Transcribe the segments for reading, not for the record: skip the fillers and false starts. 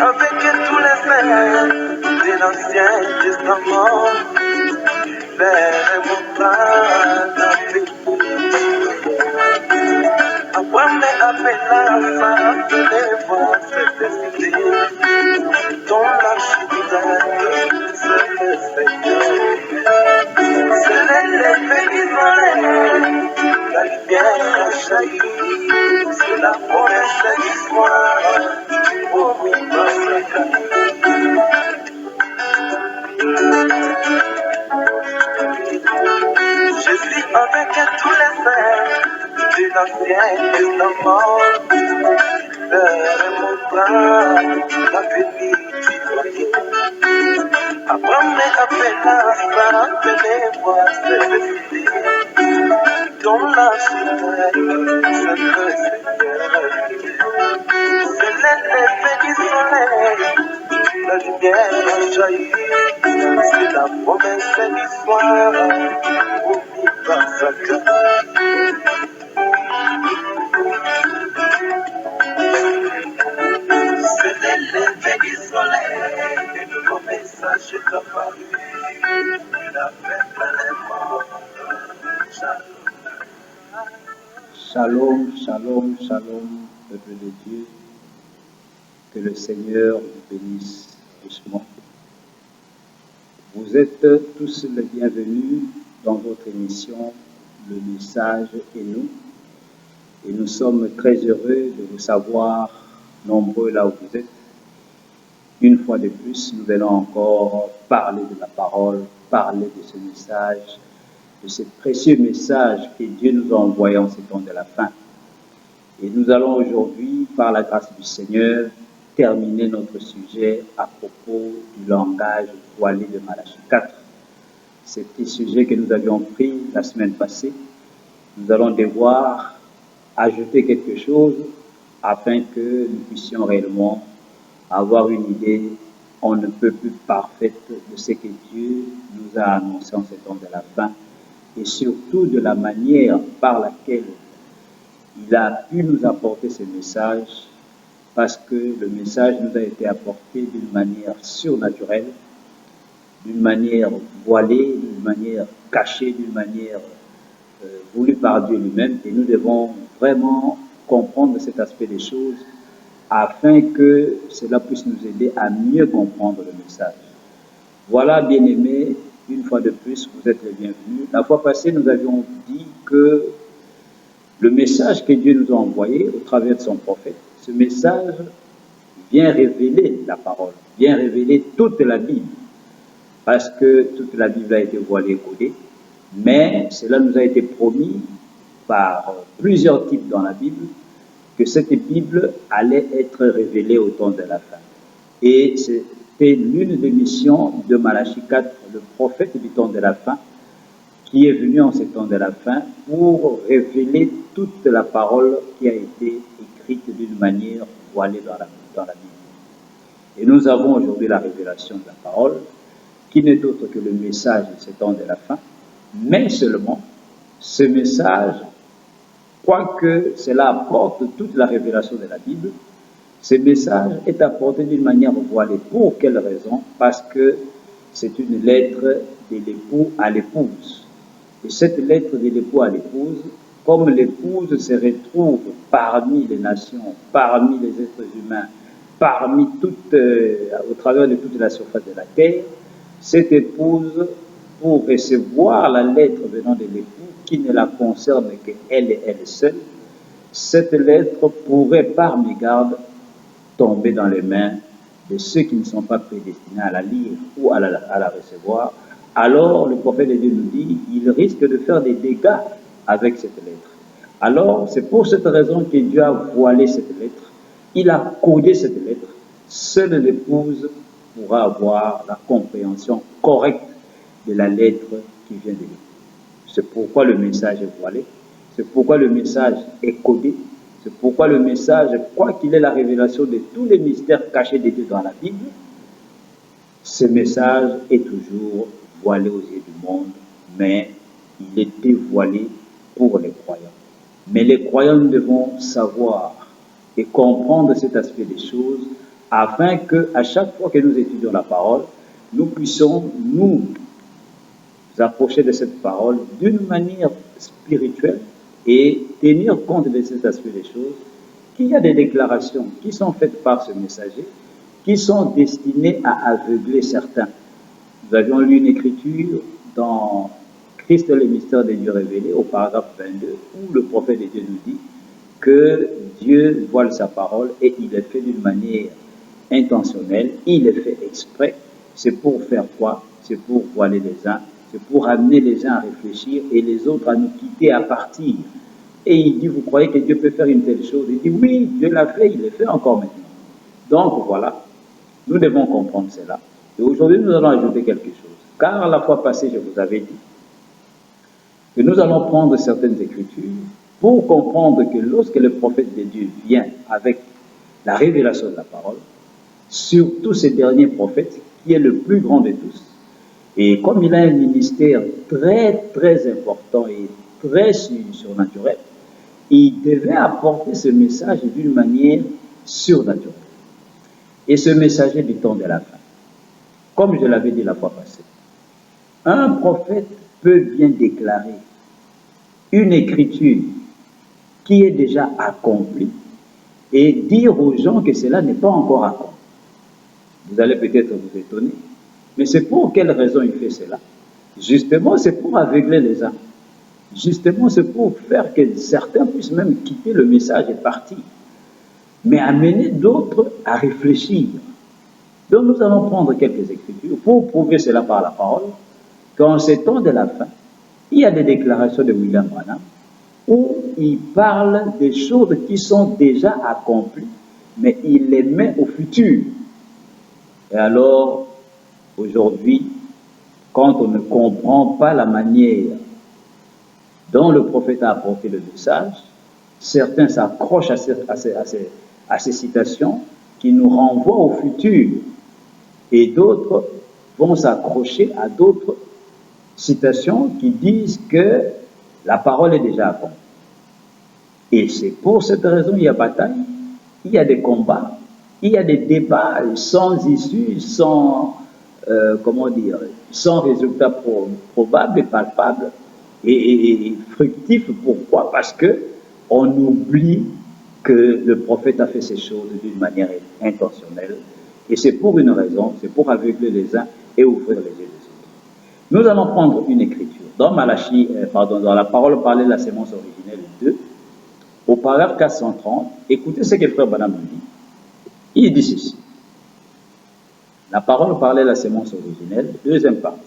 Avec tous les frères de l'Ancien Testament, vers mon paradis. Après mes appelations, je les vois se décider, dans l'architecte, c'est le Seigneur. C'est l'effet du soleil, la lumière a jailli, c'est la promesse du soir. Oh oui, je suis avec tous les frères de l'Ancien Testament, vers mon bras, la félicité. Après mes appelations, je les vois se décider, dans la cité, c'est le Seigneur. C'est l'effet du soleil, la lumière a jailli, c'est la promesse du soir, oublie pas ça que. C'est l'effet du soleil, le nouveau message est apparu, il appelle les morts. Shalom, shalom, shalom, peuple de Dieu. Que le Seigneur vous bénisse richement. Vous êtes tous les bienvenus dans votre émission Le Message et nous. Et nous sommes très heureux de vous savoir nombreux là où vous êtes. Une fois de plus, nous allons encore parler de la parole, parler de ce message, de ce précieux message que Dieu nous a envoyé en ces temps de la fin. Et nous allons aujourd'hui, par la grâce du Seigneur, terminer notre sujet à propos du langage voilé de Malachie 4. Ce petit sujet que nous avions pris la semaine passée, nous allons devoir ajouter quelque chose afin que nous puissions réellement avoir une idée on ne peut plus parfaite de ce que Dieu nous a annoncé en ces temps de la fin et surtout de la manière par laquelle il a pu nous apporter ce message, parce que le message nous a été apporté d'une manière surnaturelle, d'une manière voilée, d'une manière cachée, d'une manière voulue par Dieu lui-même. Et nous devons vraiment comprendre cet aspect des choses afin que cela puisse nous aider à mieux comprendre le message. Voilà, bien-aimés, une fois de plus, vous êtes les bienvenus. La fois passée, nous avions dit que le message que Dieu nous a envoyé au travers de son prophète, ce message vient révéler la parole, vient révéler toute la Bible, parce que toute la Bible a été voilée et codée, mais cela nous a été promis par plusieurs types dans la Bible, que cette Bible allait être révélée au temps de la fin. Et c'était l'une des missions de Malachie 4, le prophète du temps de la fin, qui est venu en ces temps de la fin pour révéler toute la parole qui a été écrite d'une manière voilée dans la Bible. Et nous avons aujourd'hui la révélation de la parole, qui n'est autre que le message de ces temps de la fin, mais seulement ce message, quoique cela apporte toute la révélation de la Bible, ce message est apporté d'une manière voilée. Pour quelle raison? Parce que c'est une lettre de l'époux à l'épouse. Et cette lettre de l'époux à l'épouse, comme l'épouse se retrouve parmi les nations, parmi les êtres humains, parmi au travers de toute la surface de la terre, cette épouse, pour recevoir la lettre venant de l'époux, qui ne la concerne qu'elle et elle seule, cette lettre pourrait par mégarde tomber dans les mains de ceux qui ne sont pas prédestinés à la lire ou à la recevoir. Alors le prophète de Dieu nous dit, il risque de faire des dégâts avec cette lettre. Alors c'est pour cette raison que Dieu a voilé cette lettre, il a codé cette lettre. Seule l'épouse pourra avoir la compréhension correcte de la lettre qui vient de l'époux. C'est pourquoi le message est voilé, c'est pourquoi le message est codé, c'est pourquoi le message, quoi qu'il ait la révélation de tous les mystères cachés de Dieu dans la Bible, ce message est toujours voilé aux yeux du monde, mais il est dévoilé pour les croyants. Mais les croyants devront savoir et comprendre cet aspect des choses afin que, à chaque fois que nous étudions la parole, nous puissions nous approcher de cette parole d'une manière spirituelle et tenir compte de cet aspect des choses, qu'il y a des déclarations qui sont faites par ce messager qui sont destinées à aveugler certains. Nous avions lu une écriture dans Christ le mystère des dieux révélés au paragraphe 22 où le prophète de Dieu nous dit que Dieu voile sa parole et il est fait d'une manière intentionnelle, il est fait exprès. C'est pour faire quoi? C'est pour voiler les uns, c'est pour amener les uns à réfléchir et les autres à nous quitter, à partir. Et il dit, vous croyez que Dieu peut faire une telle chose? Il dit, oui, Dieu l'a fait, il le fait encore maintenant. Donc voilà, nous devons comprendre cela. Et aujourd'hui, nous allons ajouter quelque chose. Car la fois passée, je vous avais dit que nous allons prendre certaines écritures pour comprendre que lorsque le prophète de Dieu vient avec la révélation de la parole, surtout ces derniers prophètes, qui est le plus grand de tous, et comme il a un ministère très très important et très surnaturel, il devait apporter ce message d'une manière surnaturelle. Et ce messager du temps de la fin, comme je l'avais dit la fois passée, un prophète peut bien déclarer une écriture qui est déjà accomplie et dire aux gens que cela n'est pas encore accompli. Vous allez peut-être vous étonner, mais c'est pour quelle raison il fait cela? Justement, c'est pour aveugler les âmes. Justement, c'est pour faire que certains puissent même quitter le message et partir, mais amener d'autres à réfléchir. Donc nous allons prendre quelques écritures pour prouver cela par la parole, qu'en ces temps de la fin, il y a des déclarations de William Branham où il parle des choses qui sont déjà accomplies, mais il les met au futur. Et alors, aujourd'hui, quand on ne comprend pas la manière dont le prophète a apporté le message, certains s'accrochent à ces citations qui nous renvoient au futur, et d'autres vont s'accrocher à d'autres citations qui disent que la parole est déjà accomplie. Et c'est pour cette raison qu'il y a bataille, il y a des combats, il y a des débats sans issue, sans, sans résultat probable et palpable et fructif. Pourquoi? Parce que on oublie que le prophète a fait ces choses d'une manière intentionnelle. Et c'est pour une raison, c'est pour aveugler les uns et ouvrir les yeux des autres. Nous allons prendre une écriture dans Malachie, dans la parole parlée de la sémence originelle 2, au paragraphe 430. Écoutez ce que frère Branham nous dit. Il dit ceci. La parole parlée de la sémence originelle, deuxième partie,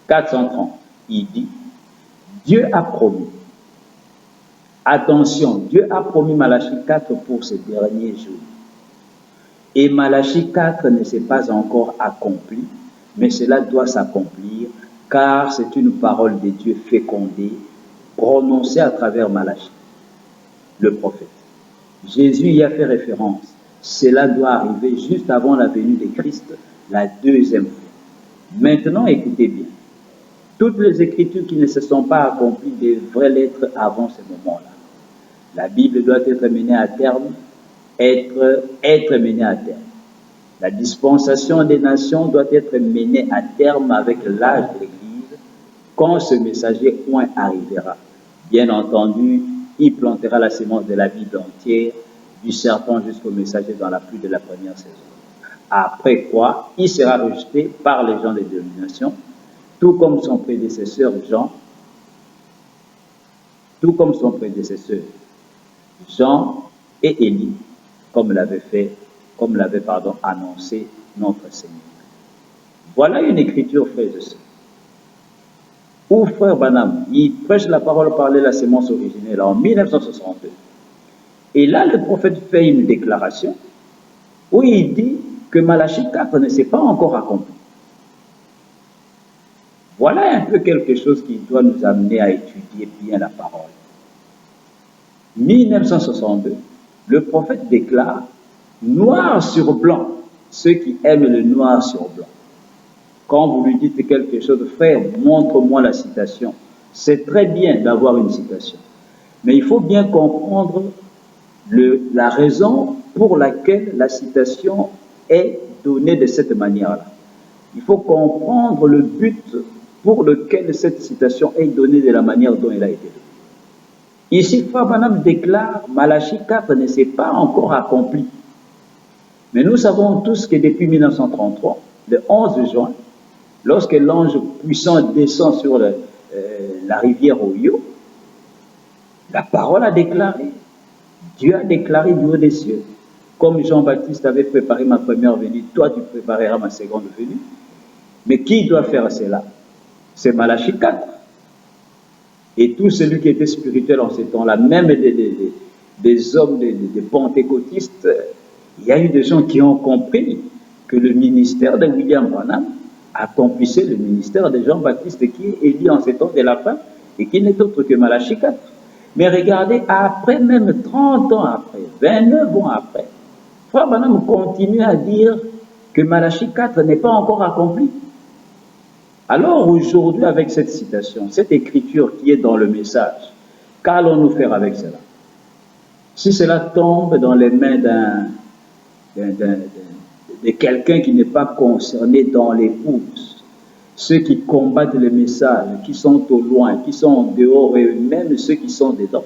430. Il dit, Dieu a promis. Attention, Dieu a promis Malachie 4 pour ces derniers jours. Et Malachie 4 ne s'est pas encore accompli, mais cela doit s'accomplir, car c'est une parole de Dieu fécondée, prononcée à travers Malachie, le prophète. Jésus y a fait référence. Cela doit arriver juste avant la venue de Christ, la deuxième fois. Maintenant, écoutez bien. Toutes les écritures qui ne se sont pas accomplies devraient l'être avant ce moment-là. La Bible doit être menée à terme, être menée à terme. La dispensation des nations doit être menée à terme avec l'âge de l'Église quand ce messager point arrivera. Bien entendu, il plantera la sémence de la Bible entière, du serpent jusqu'au messager dans la pluie de la première saison. Après quoi, il sera rejeté par les gens des dénominations, tout comme son prédécesseur Jean, Jean et Élie, comme l'avait annoncé notre Seigneur. Voilà une écriture, frères et sœurs, où frère Branham, il prêche la parole parlée de la sémence originelle en 1962. Et là, le prophète fait une déclaration où il dit que Malachie 4 ne s'est pas encore accompli. Voilà un peu quelque chose qui doit nous amener à étudier bien la parole. 1962, le prophète déclare noir sur blanc, ceux qui aiment le noir sur blanc. Quand vous lui dites quelque chose, frère, montre-moi la citation. C'est très bien d'avoir une citation, mais il faut bien comprendre la raison pour laquelle la citation est donnée de cette manière-là. Il faut comprendre le but pour lequel cette citation est donnée de la manière dont elle a été donnée. Ici, Frère Branham déclare, Malachie 4 ne s'est pas encore accompli. Mais nous savons tous que depuis 1933, le 11 juin, lorsque l'ange puissant descend sur la rivière Oyo, la parole a déclaré, Dieu a déclaré du haut des cieux, comme Jean-Baptiste avait préparé ma première venue, toi tu prépareras ma seconde venue. Mais qui doit faire cela? C'est Malachie 4. Et tout celui qui était spirituel en ce temps-là, même des hommes, des pentecôtistes, il y a eu des gens qui ont compris que le ministère de William Branham accomplissait le ministère de Jean-Baptiste qui est élu en ce temps de la fin et qui n'est autre que Malachie 4. Mais regardez, après, même 30 ans après, 29 ans après, Frère Branham continue à dire que Malachie 4 n'est pas encore accompli. Alors aujourd'hui, avec cette citation, cette écriture qui est dans le message, qu'allons-nous faire avec cela? Si cela tombe dans les mains de quelqu'un qui n'est pas concerné dans l'épouse, ceux qui combattent le message, qui sont au loin, qui sont en dehors et même ceux qui sont dedans,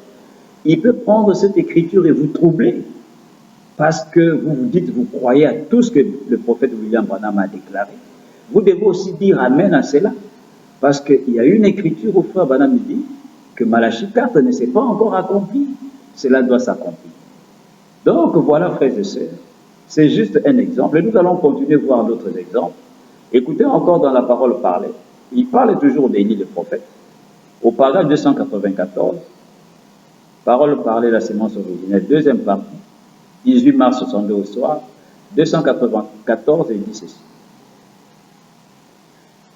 il peut prendre cette écriture et vous troubler parce que vous vous dites, vous croyez à tout ce que le prophète William Branham a déclaré. Vous devez aussi dire Amen à cela, parce qu'il y a une écriture où Frère Branham dit que Malachie 4 ne s'est pas encore accompli. Cela doit s'accomplir. Donc voilà, frères et sœurs, c'est juste un exemple. Et nous allons continuer à voir d'autres exemples. Écoutez encore dans la parole parlée. Il parle toujours d'Élie le prophète. Au paragraphe 294, parole parlée, la sémence originelle, deuxième partie, 18 mars 62 au soir, 294, et il dit ceci.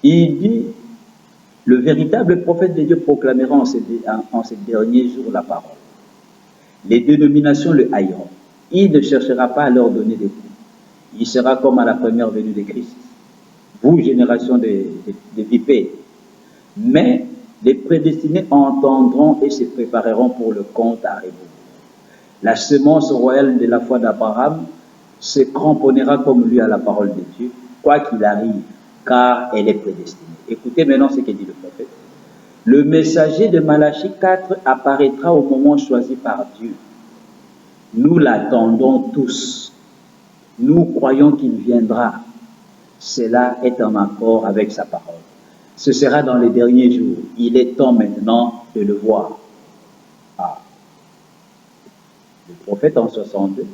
Il dit, le véritable prophète de Dieu proclamera en ces derniers jours la parole. Les dénominations le haïront. Il ne cherchera pas à leur donner des coups. Il sera comme à la première venue de Christ. Vous, génération de vipères. Mais les prédestinés entendront et se prépareront pour le compte à rebours. La semence royale de la foi d'Abraham se cramponnera comme lui à la parole de Dieu, quoi qu'il arrive, car elle est prédestinée. Écoutez maintenant ce que dit le prophète. Le messager de Malachie 4 apparaîtra au moment choisi par Dieu. Nous l'attendons tous. Nous croyons qu'il viendra. Cela est en accord avec sa parole. Ce sera dans les derniers jours. Il est temps maintenant de le voir. Ah. Le prophète en 62,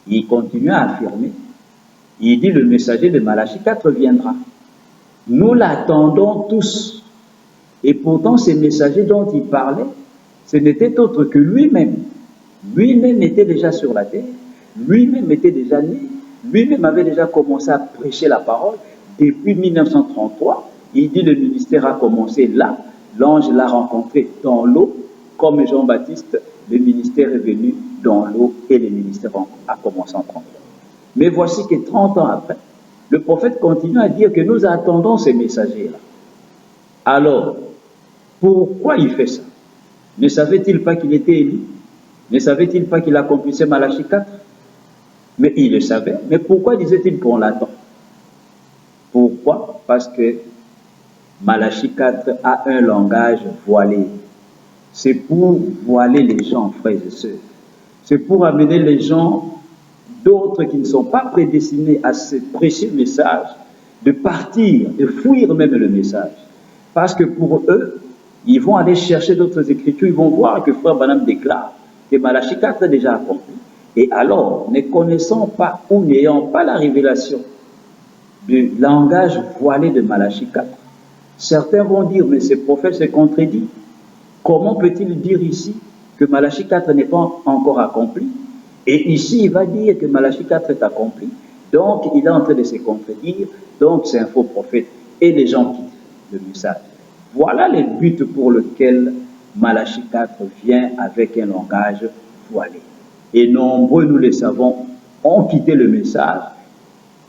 il continue à affirmer. Il dit le messager de Malachie 4 viendra. Nous l'attendons tous. Et pourtant, ces messagers dont il parlait, ce n'était autre que lui-même. Lui-même était déjà sur la terre. Lui-même était déjà né. Lui-même avait déjà commencé à prêcher la parole. Depuis 1933, il dit le ministère a commencé là. L'ange l'a rencontré dans l'eau. Comme Jean-Baptiste, le ministère est venu dans l'eau et le ministère a commencé en 33. Mais voici que 30 ans après, le prophète continue à dire que nous attendons ces messagers-là. Alors, pourquoi il fait ça? Ne savait-il pas qu'il était élu? Ne savait-il pas qu'il accomplissait Malachie 4? Mais il le savait. Mais pourquoi disait-il qu'on l'attend? Pourquoi? Parce que Malachie 4 a un langage voilé. C'est pour voiler les gens, frères et sœurs. C'est pour amener les gens, d'autres qui ne sont pas prédestinés à ce précieux message, de partir, de fuir même le message. Parce que pour eux, ils vont aller chercher d'autres écritures, ils vont voir que Frère Branham déclare que Malachie 4 est déjà accompli. Et alors, ne connaissant pas ou n'ayant pas la révélation du langage voilé de Malachie 4, certains vont dire, mais ce prophète se contredit. Comment peut-il dire ici que Malachie 4 n'est pas encore accompli? Et ici, il va dire que Malachie 4 est accompli. Donc, il est en train de se contredire. Donc, c'est un faux prophète. Et les gens quittent le message. Voilà le but pour lequel Malachie 4 vient avec un langage voilé. Et nombreux, nous le savons, ont quitté le message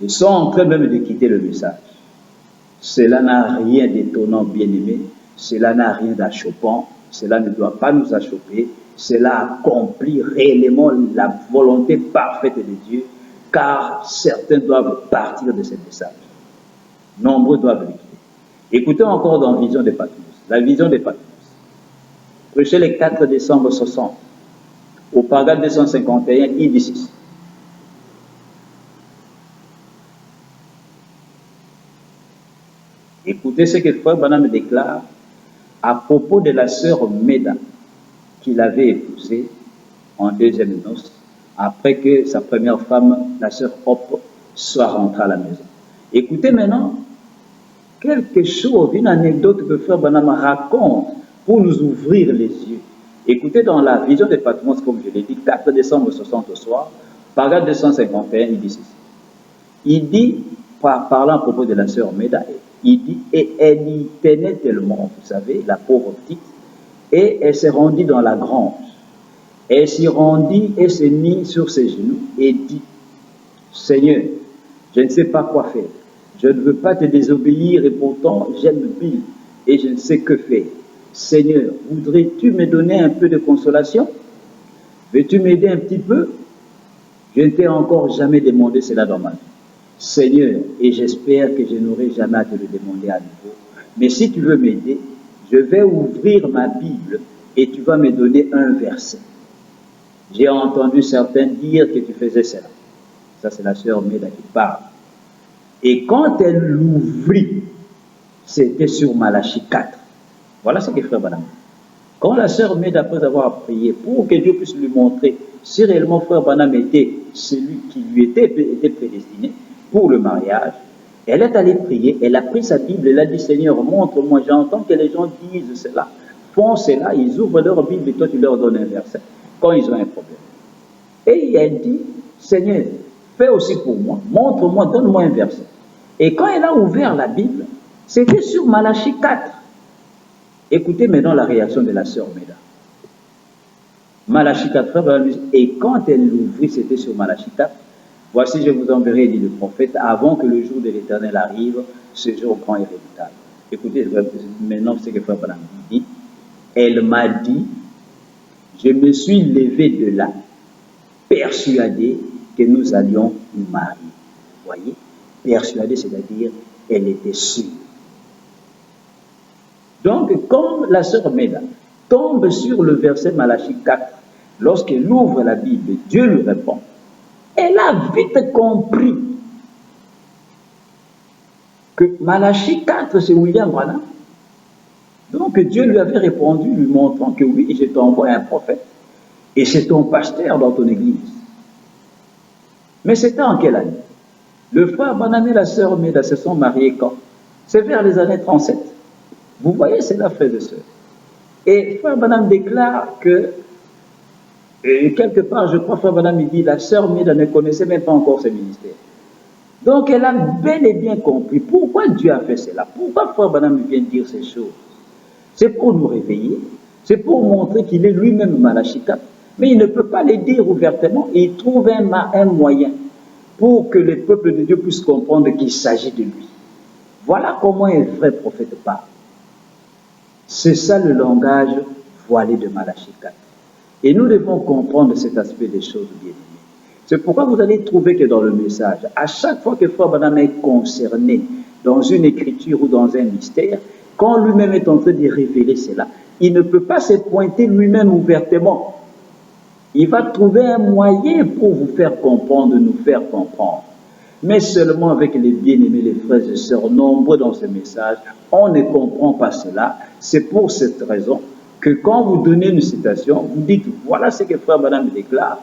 et sont en train même de quitter le message. Cela n'a rien d'étonnant, bien-aimé, cela n'a rien d'achoppant, cela ne doit pas nous achoper, cela accomplit réellement la volonté parfaite de Dieu, car certains doivent partir de ce message. Nombreux doivent le quitter. Écoutons encore dans Vision de Patmos. La Vision de Patmos. Prêché le 4 décembre 60. Au paragraphe 251, il dit ceci. Écoutez ce que Frère Branham déclare à propos de la sœur Meda qu'il avait épousée en deuxième noce, après que sa première femme, la sœur Hope, soit rentrée à la maison. Écoutez maintenant quelque chose, une anecdote que Frère Branham raconte pour nous ouvrir les yeux. Écoutez dans la Vision de Patmos, comme je l'ai dit, 4 décembre 60 au soir, paragraphe 251, il dit ceci. Il dit, parlant à propos de la sœur Meda, il dit, et elle y tenait tellement, vous savez, la pauvre petite, et elle s'est rendue dans la grange. Elle s'y rendit et s'est mise sur ses genoux et dit, Seigneur, je ne sais pas quoi faire. Je ne veux pas te désobéir et pourtant j'aime Bill et je ne sais que faire. Seigneur, voudrais-tu me donner un peu de consolation? Veux-tu m'aider un petit peu? Je ne t'ai encore jamais demandé cela dans ma vie. Seigneur, et j'espère que je n'aurai jamais à te le demander à nouveau. Mais si tu veux m'aider, je vais ouvrir ma Bible et tu vas me donner un verset. J'ai entendu certains dire que tu faisais cela. Ça, c'est la sœur Meda qui parle. Et quand elle l'ouvrit, c'était sur Malachie 4. Voilà ce que Frère Branham dit. Quand la sœur Meda, après avoir prié pour que Dieu puisse lui montrer si réellement Frère Branham était celui qui lui était prédestiné pour le mariage, elle est allée prier, elle a pris sa Bible, elle a dit, Seigneur, montre-moi, j'entends que les gens disent cela, font cela, ils ouvrent leur Bible et toi tu leur donnes un verset quand ils ont un problème. Et elle dit, Seigneur, fais aussi pour moi, montre-moi, donne-moi un verset. Et quand elle a ouvert la Bible, c'était sur Malachie 4. Écoutez maintenant la réaction de la sœur Meda. Malachie 4, et quand elle l'ouvrit, c'était sur Malachie 4. Voici, je vous enverrai, dit le prophète, avant que le jour de l'Éternel arrive, ce jour grand et redoutable. Écoutez maintenant ce que Frère Branham dit. Elle m'a dit, je me suis levé de là, persuadé que nous allions nous marier. Vous voyez, persuadé, c'est-à-dire, elle était sûre. Donc, quand la sœur Meda tombe sur le verset Malachie 4, lorsqu'elle ouvre la Bible, Dieu lui répond. Elle a vite compris que Malachie 4, c'est William Branham. Donc Dieu lui avait répondu, lui montrant que oui, je t'envoie un prophète, et c'est ton pasteur dans ton église. Mais c'était en quelle année? Le frère Branham et la sœur Meda se sont mariés quand? C'est vers les années 37. Vous voyez, c'est là, frères et sœurs. Et frère Branham déclare que, quelque part, je crois, frère Branham dit, la sœur Meda ne connaissait même pas encore ce ministère. Donc, elle a bel et bien compris pourquoi Dieu a fait cela. Pourquoi frère Branham vient dire ces choses? C'est pour nous réveiller. C'est pour montrer qu'il est lui-même Malachie 4. Mais il ne peut pas les dire ouvertement. Il trouve un moyen pour que le peuple de Dieu puisse comprendre qu'il s'agit de lui. Voilà comment un vrai prophète parle. C'est ça le langage voilé de Malachie 4. Et nous devons comprendre cet aspect des choses, bien-aimés. C'est pourquoi vous allez trouver que dans le message, à chaque fois que Frère Branham est concerné dans une écriture ou dans un mystère, quand lui-même est en train de révéler cela, il ne peut pas se pointer lui-même ouvertement. Il va trouver un moyen pour vous faire comprendre, nous faire comprendre. Mais seulement avec les bien-aimés, les frères et sœurs, nombreux dans ce message, on ne comprend pas cela. C'est pour cette raison que quand vous donnez une citation, vous dites, voilà ce que Frère Branham déclare.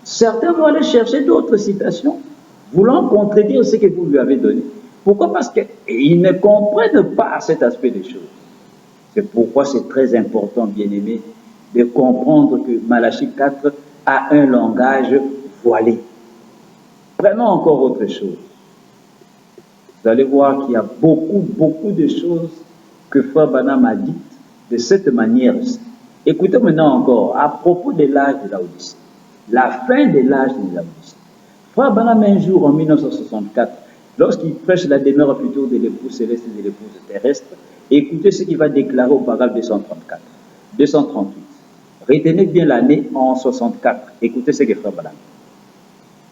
Certains vont aller chercher d'autres citations, voulant contredire ce que vous lui avez donné. Pourquoi? Parce qu'ils ne comprennent pas cet aspect des choses. C'est pourquoi c'est très important, bien-aimés, de comprendre que Malachie 4 a un langage voilé. Prenons encore autre chose. Vous allez voir qu'il y a beaucoup de choses que Frère Branham a dites de cette manière-ci. Écoutez maintenant encore, à propos de l'âge de l'Odyssée, la fin de l'âge de l'Odyssée. Frère Branham, un jour, en 1964, lorsqu'il prêche la demeure future de l'épouse céleste et de l'épouse terrestre, écoutez ce qu'il va déclarer au paragraphe 234, 238. Retenez bien l'année en 64. Écoutez ce que Frère Branham.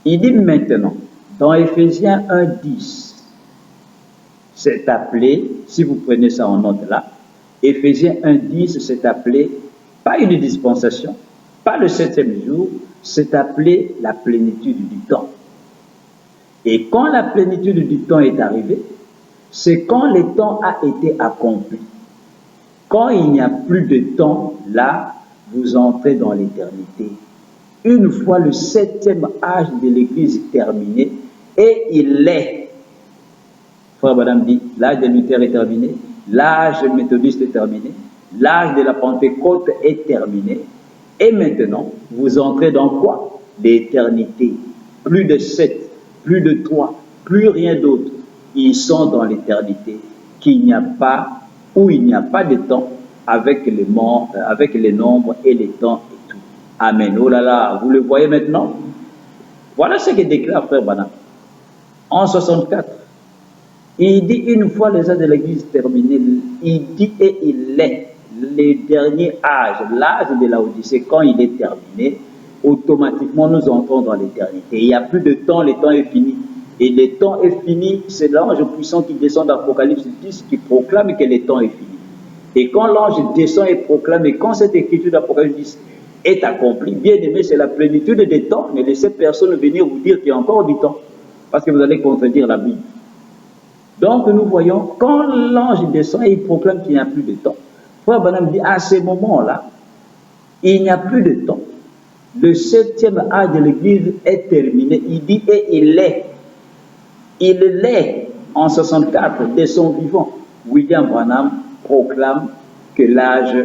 Il dit maintenant, dans Éphésiens 1:10, c'est appelé, si vous prenez ça en note là, Éphésiens 1:10, c'est appelé, pas une dispensation, pas le 7e jour, c'est appelé la plénitude du temps. Et quand la plénitude du temps est arrivée, c'est quand le temps a été accompli. Quand il n'y a plus de temps, là, vous entrez dans l'éternité. Une fois le 7e âge de l'Église terminé, et il est, Frère Branham dit, l'âge de Luther est terminé, l'âge méthodiste est terminé, l'âge de la Pentecôte est terminé, et maintenant, vous entrez dans quoi? L'éternité. Plus de 7, plus de 3, plus rien d'autre. Ils sont dans l'éternité, qu'il n'y a pas, où il n'y a pas de temps, avec les nombres et les temps et tout. Amen. Oh là là, vous le voyez maintenant? Voilà ce que déclare Frère Branham. En 64, il dit une fois les âges de l'Église terminés, il dit et il est le dernier âge, l'âge de la Odyssée, quand il est terminé, automatiquement nous entrons dans l'éternité. Il n'y a plus de temps, le temps est fini. Et le temps est fini, c'est l'ange puissant qui descend d'Apocalypse 10 qui proclame que le temps est fini. Et quand l'ange descend et proclame, et quand cette écriture d'Apocalypse 10 est accomplie, bien aimé, c'est la plénitude des temps. Ne laissez personne venir vous dire qu'il y a encore du temps, parce que vous allez contredire la Bible. Donc nous voyons, quand l'ange descend et il proclame qu'il n'y a plus de temps, Frère Branham dit, à ce moment-là, il n'y a plus de temps. Le 7e âge de l'Église est terminé. Il dit, et il est. Il l'est en 64 de son vivant. William Branham proclame que l'âge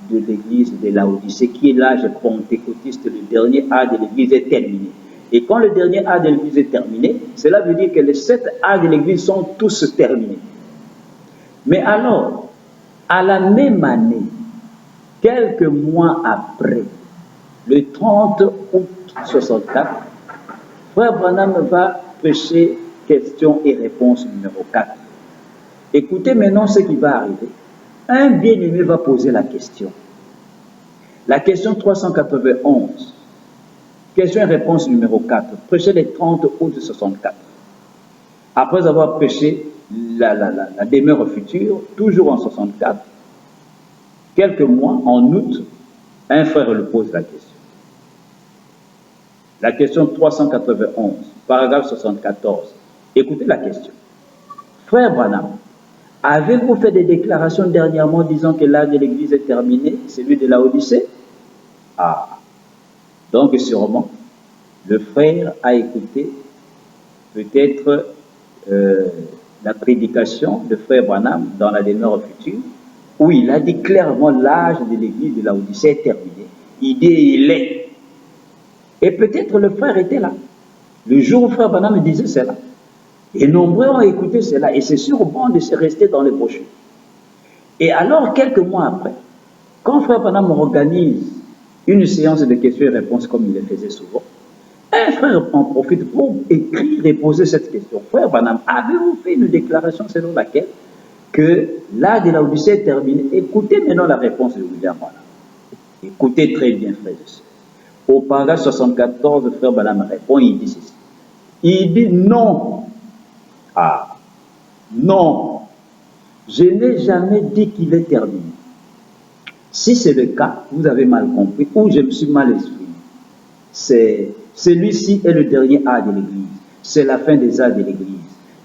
de l'Église de Laodicée, qui est l'âge pentecôtiste, le dernier âge de l'Église est terminé. Et quand le dernier âge de l'Église est terminé, cela veut dire que les 7 âges de l'Église sont tous terminés. Mais alors, à la même année, quelques mois après, le 30 août 64, Frère Branham va prêcher question et réponse numéro 4. Écoutez maintenant ce qui va arriver. Un bien-aimé va poser la question. La question 391. Question et réponse numéro 4. Prêcher le 30 août 64. Après avoir prêché la demeure future, toujours en 64, quelques mois, en août, un frère lui pose la question. La question 391, paragraphe 74. Écoutez la question. Frère Branham, avez-vous fait des déclarations dernièrement disant que l'âge de l'Église est terminé, celui de la Odyssée? Ah, donc sûrement, le frère a écouté peut-être la prédication de Frère Branham dans la demeure future, où il a dit clairement l'âge de l'Église de la Odyssée est terminé. Il dit il est. Et peut-être le frère était là. Le jour où Frère Branham me disait cela. Et nombreux ont écouté cela. Et c'est sûrement de se rester dans les brochures. Et alors, quelques mois après, quand Frère Branham organise une séance de questions et réponses comme il le faisait souvent, un frère en profite pour écrire et poser cette question. Frère Branham, avez-vous fait une déclaration selon laquelle que l'âge de la Odyssée est terminé? Écoutez maintenant la réponse de William Branham. Écoutez très bien, frères et sœurs. Au paragraphe 74, Frère Branham répond, il dit ceci. Il dit non. Ah, non. Je n'ai jamais dit qu'il est terminé. Si c'est le cas, vous avez mal compris ou je me suis mal exprimé. Celui-ci est le dernier âge de l'Église. C'est la fin des âges de l'Église.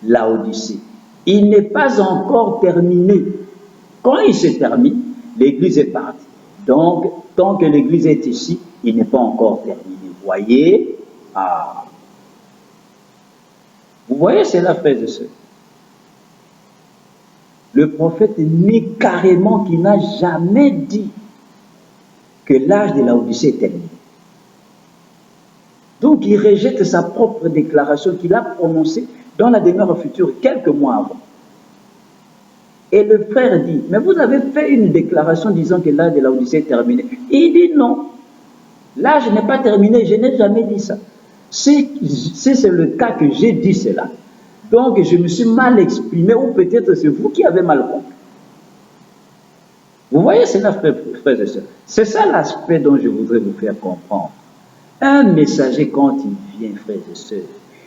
La Odyssée. Il n'est pas encore terminé. Quand il se termine, l'Église est partie. Donc, tant que l'Église est ici, il n'est pas encore terminé. Voyez? Ah. Vous voyez cela, frères et sœurs? Le prophète nie carrément qu'il n'a jamais dit que l'âge de la Odyssée est terminé. Donc, il rejette sa propre déclaration qu'il a prononcée dans la demeure future quelques mois avant. Et le frère dit, mais vous avez fait une déclaration disant que l'âge de la Odyssée est terminé. Il dit non, l'âge n'est pas terminé, je n'ai jamais dit ça. Si c'est le cas que j'ai dit cela, Donc, je me suis mal exprimé, ou peut-être c'est vous qui avez mal compris. Vous voyez cela, frères et sœurs? C'est ça l'aspect dont je voudrais vous faire comprendre. Un messager, quand il vient, frères et sœurs,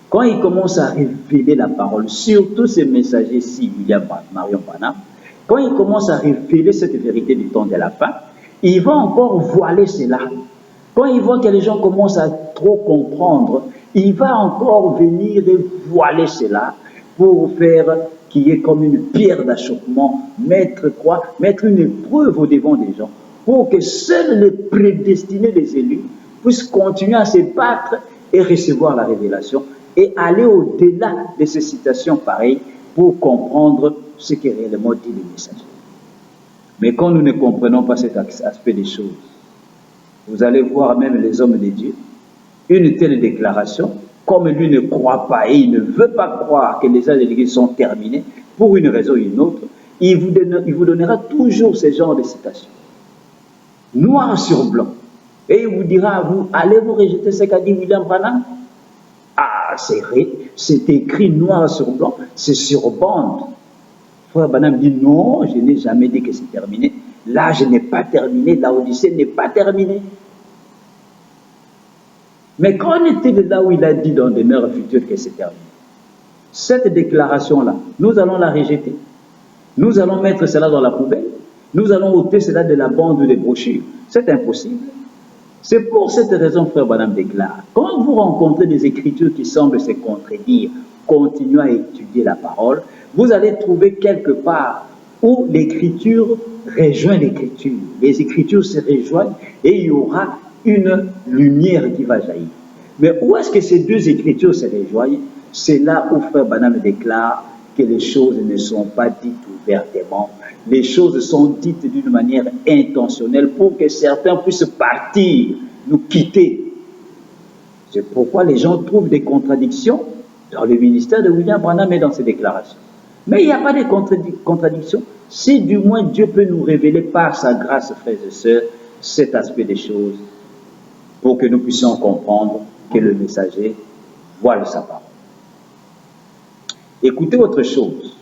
quand il commence à révéler la parole, surtout ces messagers-ci, William Marion Branham, quand il commence à révéler cette vérité du temps de la fin, il va encore voiler cela. Quand il voit que les gens commencent à trop comprendre, il va encore venir et voiler cela pour faire qu'il y ait comme une pierre d'achoppement, mettre quoi? Mettre une épreuve au devant des gens, pour que seuls les prédestinés, les élus, puissent continuer à se battre et recevoir la révélation et aller au-delà de ces citations pareilles pour comprendre ce que réellement dit le messager. Mais quand nous ne comprenons pas cet aspect des choses, vous allez voir même les hommes de Dieu, une telle déclaration, comme lui ne croit pas et il ne veut pas croire que les âges de l'Église sont terminés, pour une raison ou une autre, il vous donnera toujours ce genre de citations, noir sur blanc. Et il vous dira à vous, allez vous rejeter ce qu'a dit William Branham? Ah, c'est vrai, c'est écrit noir sur blanc, c'est sur bande. Frère Branham dit, non, je n'ai jamais dit que c'est terminé. Là, je n'ai pas terminé, la Odyssée n'est pas terminée. Mais qu'en est-il là où il a dit dans Demeure future que c'est terminé? Cette déclaration-là, nous allons la rejeter. Nous allons mettre cela dans la poubelle. Nous allons ôter cela de la bande ou des brochures. C'est impossible. C'est pour cette raison, frère Branham déclare, quand vous rencontrez des écritures qui semblent se contredire, continuez à étudier la parole, vous allez trouver quelque part où l'écriture rejoint l'écriture. Les écritures se rejoignent et il y aura une lumière qui va jaillir. Mais où est-ce que ces deux écritures se rejoignent? C'est là où frère Branham déclare que les choses ne sont pas dites ouvertement. Les choses sont dites d'une manière intentionnelle pour que certains puissent partir, nous quitter. C'est pourquoi les gens trouvent des contradictions dans le ministère de William Branham et dans ses déclarations. Mais il n'y a pas de contradictions si du moins Dieu peut nous révéler par sa grâce, frères et sœurs, cet aspect des choses pour que nous puissions comprendre que le messager voile sa parole. Écoutez autre chose.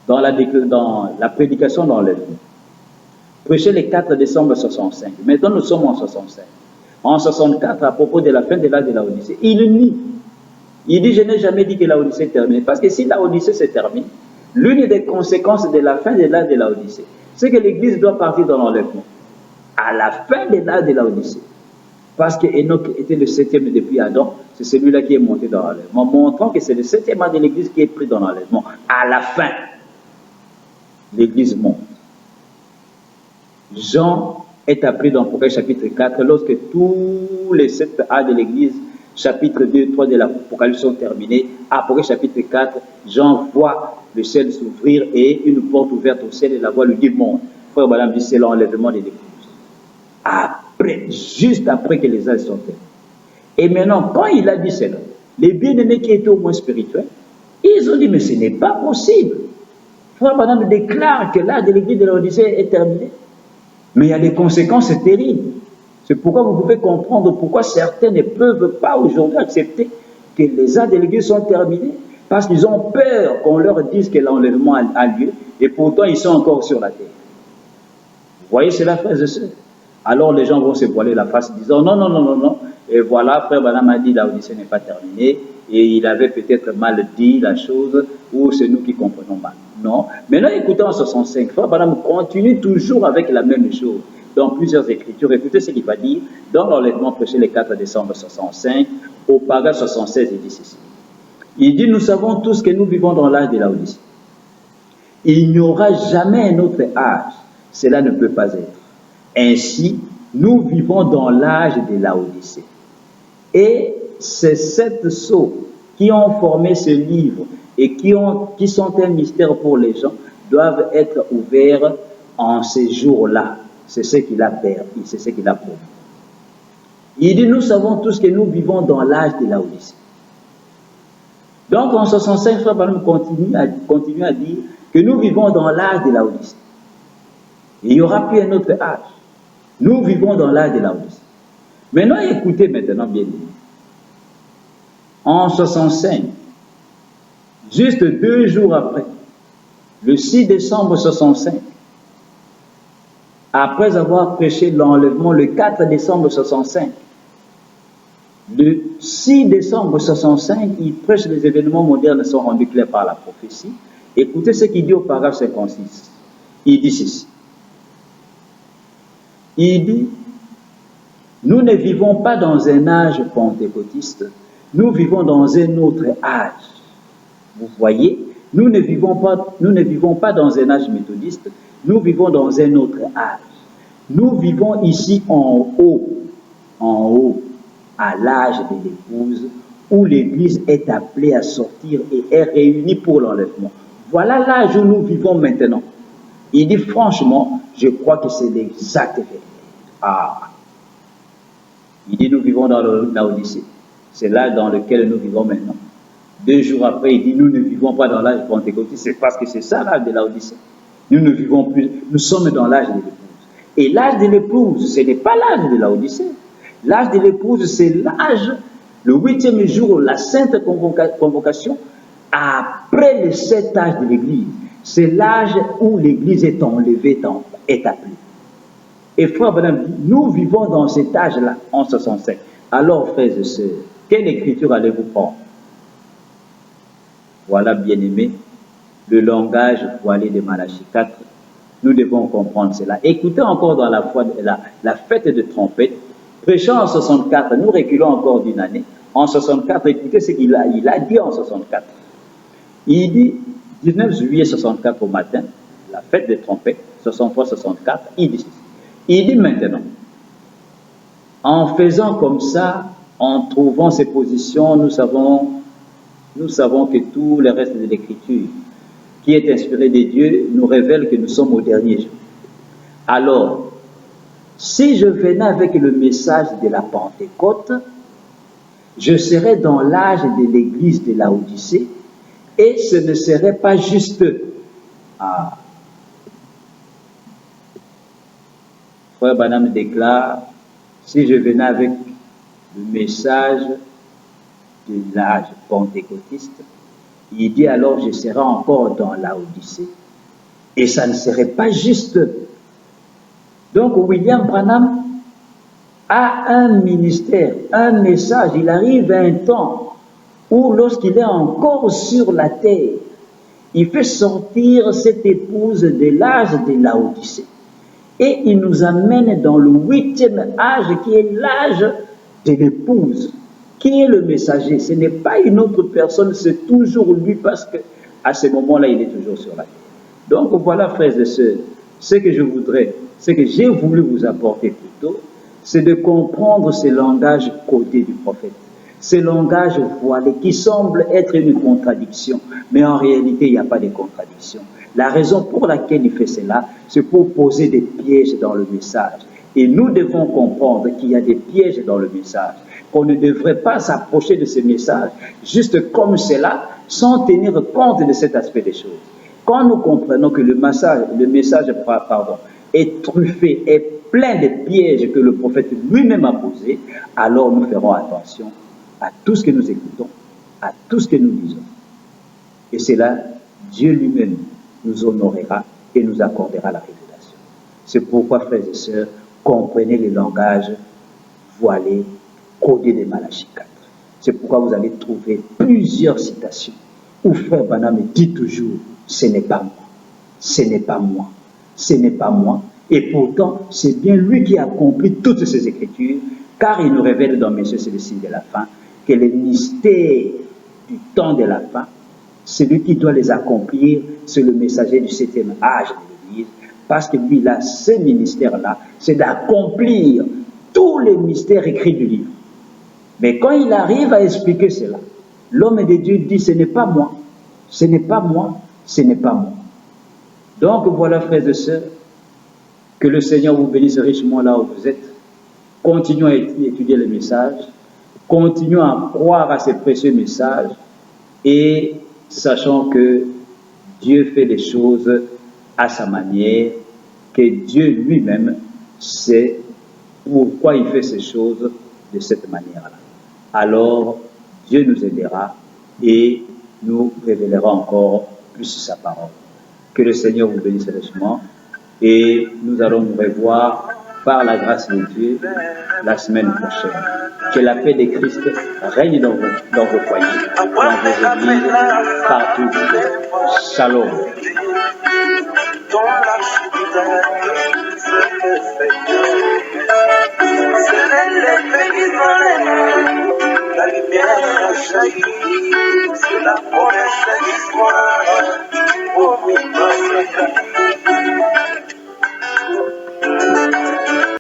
Dans la prédication d'enlèvement, prêché le 4 décembre 65. Maintenant, nous sommes en 65. En 64, à propos de la fin de l'âge de la Odyssée, il nie. Il dit, je n'ai jamais dit que la Odyssée est terminée. Parce que si la Odyssée se termine, l'une des conséquences de la fin de l'âge de la Odyssée, c'est que l'Église doit partir dans l'enlèvement. À la fin de l'âge de la Odyssée. Parce que Enoch était le 7e depuis Adam, c'est celui-là qui est monté dans l'enlèvement, montrant que c'est le 7e âge de l'Église qui est pris dans l'enlèvement. À la fin, l'Église monte. Jean est appris dans Apocalypse chapitre 4, lorsque tous les 7 âges de l'Église, chapitre 2, 3 de l'Apocalypse sont terminés. Apocalypse chapitre 4, Jean voit le ciel s'ouvrir et une porte ouverte au ciel et la voix lui dit monte. Frère Branham dit c'est l'enlèvement de l'Église. Après, juste après que les âges sont terminés. Et maintenant, quand il a dit cela, les bien-aimés qui étaient au moins spirituels, ils ont dit mais ce n'est pas possible. Frère Branham déclare que l'âge de l'Église de l'Odyssée est terminé. Mais il y a des conséquences terribles. C'est pourquoi vous pouvez comprendre pourquoi certains ne peuvent pas aujourd'hui accepter que les âges de l'Église sont terminés, parce qu'ils ont peur qu'on leur dise que l'enlèvement a lieu, et pourtant ils sont encore sur la terre. Vous voyez cela, frères et sœurs? Alors les gens vont se voiler la face disant non, non, non, non, non. Et voilà, frère Branham a dit la Odyssée n'est pas terminée, et il avait peut-être mal dit la chose, ou c'est nous qui comprenons mal. Non. Maintenant, écoutez en 65, frère Branham continue toujours avec la même chose dans plusieurs écritures. Écoutez ce qu'il va dire dans l'enlèvement prêché le 4 décembre 65, au paragraphe 76, il dit ceci. Il dit, nous savons tous que nous vivons dans l'âge de la Odyssée. Il n'y aura jamais un autre âge. Cela ne peut pas être. Ainsi, nous vivons dans l'âge de la Odyssée. Et ces 7 sceaux qui ont formé ce livre et qui sont un mystère pour les gens doivent être ouverts en ces jours-là. C'est ce qu'il a permis, c'est ce qu'il a promis. Il dit, nous savons tous que nous vivons dans l'âge de la Odyssée. Donc en 65, Frère Branham continue à dire que nous vivons dans l'âge de la Odyssée. Il n'y aura plus un autre âge. Nous vivons dans l'âge de la Odyssée. Maintenant, écoutez maintenant bien. En 65, Juste 2 jours après, le 6 décembre 65, après avoir prêché l'enlèvement le 4 décembre 65, le 6 décembre 65, il prêche les événements modernes sont rendus clairs par la prophétie. Écoutez ce qu'il dit au paragraphe 56. Il dit ceci. Il dit, nous ne vivons pas dans un âge pentecôtiste, nous vivons dans un autre âge. Vous voyez, nous ne vivons pas dans un âge méthodiste, nous vivons dans un autre âge. Nous vivons ici en haut, à l'âge de l'épouse, où l'Église est appelée à sortir et est réunie pour l'enlèvement. Voilà l'âge où nous vivons maintenant. Il dit franchement, je crois que c'est l'exacte vérité. Il dit nous vivons dans l'Odyssée. C'est l'âge dans lequel nous vivons maintenant. 2 jours après, il dit nous ne vivons pas dans l'âge pentecôtiste. C'est parce que c'est ça l'âge de l'Odyssée. Nous ne vivons plus, nous sommes dans l'âge de l'épouse. Et l'âge de l'épouse, ce n'est pas l'âge de l'Odyssée. L'âge de l'épouse, c'est l'âge, le 8e jour, la sainte convocation, après le 7 âge de l'Église. C'est l'âge où l'Église est enlevée, est appelée. Et frère Branham dit, nous vivons dans cet âge-là, en 65. Alors, frères et sœurs, quelle écriture allez-vous prendre? Voilà, bien-aimés, le langage voilé de Malachie 4. Nous devons comprendre cela. Écoutez encore dans la fête de trompette, prêchant en 64, nous reculons encore d'une année. En 64, écoutez ce qu'il a dit en 64. Il dit, 19 juillet 64 au matin, la fête de trompette, 63-64, il dit maintenant, en faisant comme ça, en trouvant ces positions, nous savons que tout le reste de l'écriture, qui est inspiré de Dieu, nous révèle que nous sommes au dernier jour. Alors, si je venais avec le message de la Pentecôte, je serais dans l'âge de l'église de Laodicée et ce ne serait pas juste. Frère Branham déclare, si je venais avec le message de l'âge pentecôtiste, il dit alors je serai encore dans Laodicée et ça ne serait pas juste. Donc William Branham a un ministère, un message. Il arrive à un temps où lorsqu'il est encore sur la terre, il fait sortir cette épouse de l'âge de Laodicée. Et il nous amène dans le 8e âge qui est l'âge de l'épouse. Qui est le messager? Ce n'est pas une autre personne, c'est toujours lui parce qu'à ce moment-là, il est toujours sur la terre. Donc voilà, frères et sœurs, ce que je voudrais, ce que j'ai voulu vous apporter plus tôt, c'est de comprendre ce langage codé du prophète, ce langage voilé qui semble être une contradiction, mais en réalité, il n'y a pas de contradiction. La raison pour laquelle il fait cela, c'est pour poser des pièges dans le message. Et nous devons comprendre qu'il y a des pièges dans le message, qu'on ne devrait pas s'approcher de ces messages juste comme cela, sans tenir compte de cet aspect des choses. Quand nous comprenons que le message est truffé, est plein de pièges que le prophète lui-même a posés, alors nous ferons attention à tout ce que nous écoutons, à tout ce que nous disons. Et c'est là, Dieu lui-même nous honorera et nous accordera la révélation. C'est pourquoi, frères et sœurs, comprenez le langage voilé, codé de Malachie 4. C'est pourquoi vous allez trouver plusieurs citations où frère Branham dit toujours, ce n'est pas moi, ce n'est pas moi, ce n'est pas moi. Et pourtant, c'est bien lui qui accomplit toutes ces écritures, car il nous révèle dans Messieurs, c'est le signe de la fin, que les mystères du temps de la fin, celui qui doit les accomplir, c'est le messager du 7e âge de l'Église, parce que lui, là, ce ministère-là, c'est d'accomplir tous les mystères écrits du livre. Mais quand il arrive à expliquer cela, l'homme de Dieu dit, ce n'est pas moi, ce n'est pas moi, ce n'est pas moi. Donc voilà, frères et sœurs, que le Seigneur vous bénisse richement là où vous êtes. Continuons à étudier les messages, continuons à croire à ces précieux messages et sachant que Dieu fait les choses à sa manière, que Dieu lui-même sait pourquoi il fait ces choses de cette manière-là. Alors, Dieu nous aidera et nous révélera encore plus sa parole. Que le Seigneur vous bénisse richement et nous allons nous revoir par la grâce de Dieu la semaine prochaine. Que la paix de Christ règne dans vos foyers, dans vos églises, partout. Shalom. La lumière a jailli, c'est la promesse d'histoire.